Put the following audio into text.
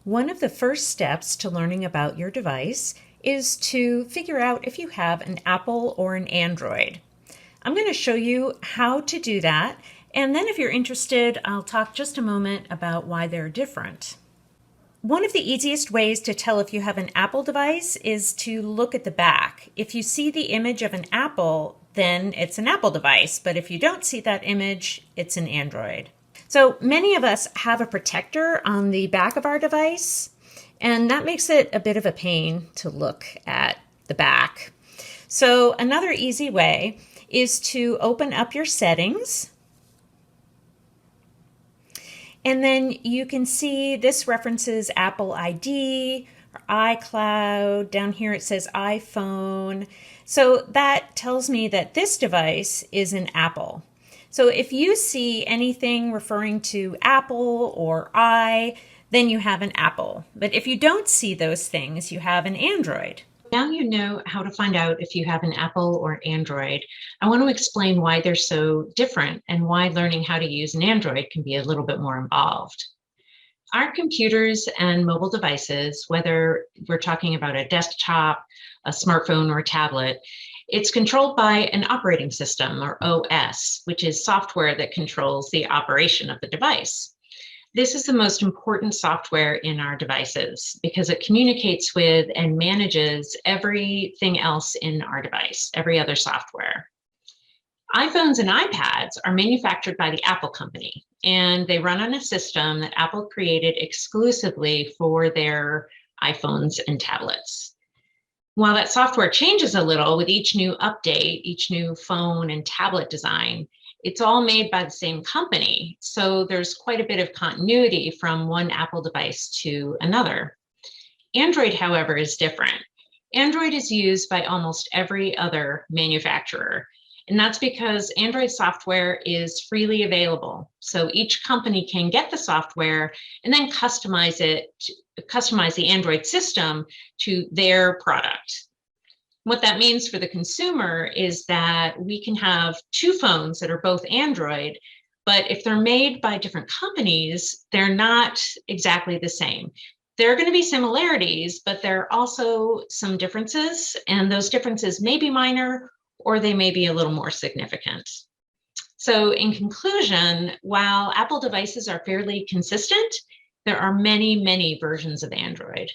One of the first steps to learning about your device is to figure out if you have an Apple or an Android. I'm going to show you how to do that, and then if you're interested, I'll talk just a moment about why they're different. One of the easiest ways to tell if you have an Apple device is to look at the back. If you see the image of an Apple, then it's an Apple device, but if you don't see that image, it's an Android. So many of us have a protector on the back of our device, and that makes it a bit of a pain to look at the back. So another easy way is to open up your settings, and then you can see this references Apple ID or iCloud. Down here it says iPhone. So that tells me that this device is an Apple. So if you see anything referring to Apple or then you have an Apple. But if you don't see those things, you have an Android. Now you know how to find out if you have an Apple or Android. I want to explain why they're so different and why learning how to use an Android can be a little bit more involved. Our computers and mobile devices, whether we're talking about a desktop, a smartphone, or a tablet, it's controlled by an operating system, or OS, which is software that controls the operation of the device. This is the most important software in our devices because it communicates with and manages everything else in our device, every other software. iPhones and iPads are manufactured by the Apple company, and they run on a system that Apple created exclusively for their iPhones and tablets. While that software changes a little with each new update, each new phone and tablet design, it's all made by the same company. So there's quite a bit of continuity from one Apple device to another. Android, however, is different. Android is used by almost every other manufacturer. And that's because Android software is freely available. So each company can get the software and then customize the Android system to their product. What that means for the consumer is that we can have two phones that are both Android, but if they're made by different companies, they're not exactly the same. There are going to be similarities, but there are also some differences, and those differences may be minor or they may be a little more significant. So in conclusion, while Apple devices are fairly consistent, there are many, many versions of Android.